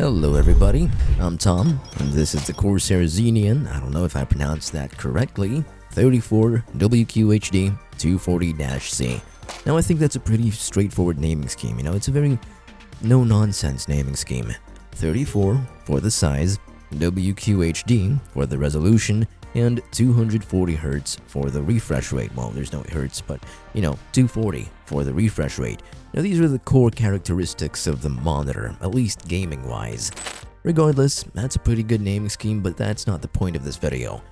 Hello everybody, I'm Tom, and this is the Corsair XENEON, I don't know if I pronounced that correctly, 34WQHD240-C. Now I think that's a pretty straightforward naming scheme, it's a very no-nonsense naming scheme. 34 for the size, WQHD for the resolution, and 240 Hz for the refresh rate. Well, there's no Hertz, but 240 for the refresh rate. Now these are the core characteristics of the monitor, at least gaming-wise. Regardless, that's a pretty good naming scheme, but that's not the point of this video.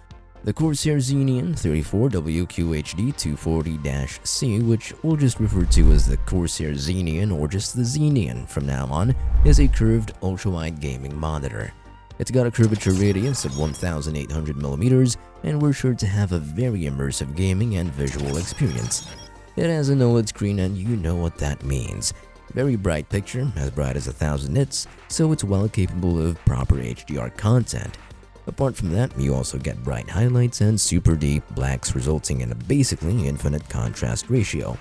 The Corsair XENEON 34WQHD240-C, which we'll just refer to as the Corsair XENEON or just the XENEON from now on, is a curved ultra-wide gaming monitor. It's got a curvature radius of 1,800mm, and we're sure to have a very immersive gaming and visual experience. It has an OLED screen, and you know what that means. Very bright picture, as bright as 1000 nits, so it's well capable of proper HDR content. Apart from that, you also get bright highlights and super deep blacks, resulting in a basically infinite contrast ratio.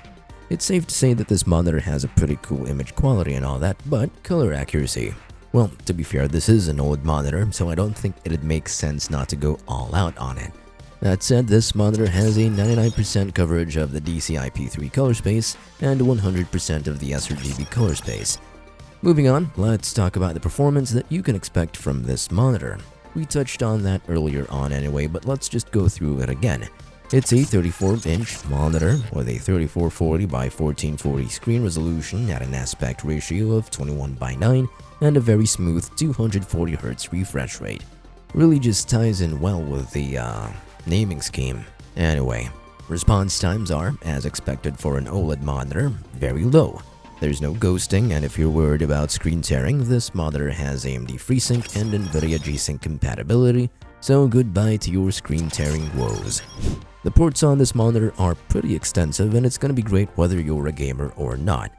It's safe to say that this monitor has a pretty cool image quality and all that, but color accuracy. Well, to be fair, this is an OLED monitor, so I don't think it'd make sense not to go all out on it. That said, this monitor has a 99% coverage of the DCI-P3 color space and 100% of the sRGB color space. Moving on, let's talk about the performance that you can expect from this monitor. We touched on that earlier on anyway, but let's just go through it again. It's a 34-inch monitor with a 3440 by 1440 screen resolution at an aspect ratio of 21:9 and a very smooth 240 Hz refresh rate. Really just ties in well with the naming scheme. Anyway, response times are, as expected for an OLED monitor, very low. There's no ghosting, and if you're worried about screen tearing, this monitor has AMD FreeSync and NVIDIA G-Sync compatibility, so goodbye to your screen tearing woes. The ports on this monitor are pretty extensive, and it's going to be great whether you're a gamer or not.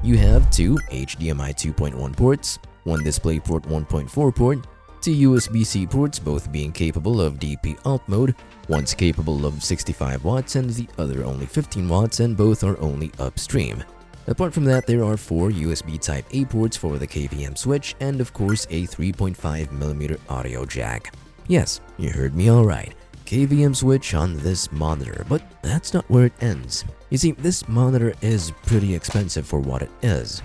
You have two HDMI 2.1 ports, one DisplayPort 1.4 port, two USB-C ports, both being capable of DP alt mode. One's capable of 65 watts and the other only 15 watts, and both are only upstream. Apart from that, there are four USB Type-A ports for the KVM switch, and of course a 3.5mm audio jack. Yes, you heard me alright. KVM switch on this monitor, but that's not where it ends. You see, this monitor is pretty expensive for what it is.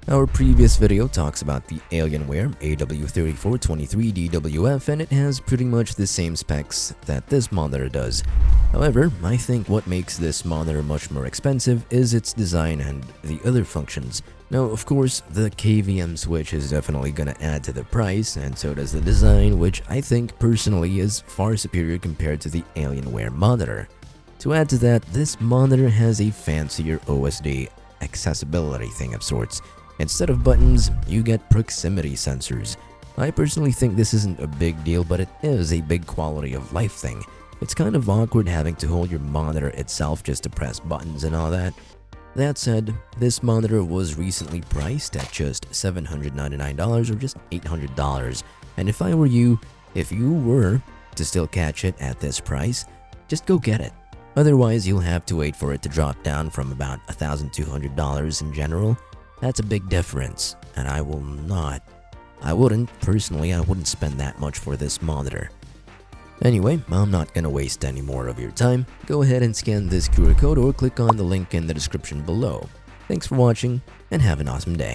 Our previous video talks about the Alienware AW3423DWF, and it has pretty much the same specs that this monitor does. However, I think what makes this monitor much more expensive is its design and the other functions. Now, of course, the KVM switch is definitely gonna add to the price, and so does the design, which I think personally is far superior compared to the Alienware monitor. To add to that, this monitor has a fancier OSD accessibility thing of sorts. Instead of buttons, you get proximity sensors. I personally think this isn't a big deal, but it is a big quality of life thing. It's kind of awkward having to hold your monitor itself just to press buttons and all that. That said, this monitor was recently priced at just $799 or just $800, and if I were you, if you were to still catch it at this price, just go get it. Otherwise, you'll have to wait for it to drop down from about $1,200 in general. That's a big difference, and I wouldn't spend that much for this monitor. Anyway, I'm not gonna waste any more of your time. Go ahead and scan this QR code or click on the link in the description below. Thanks for watching, and have an awesome day.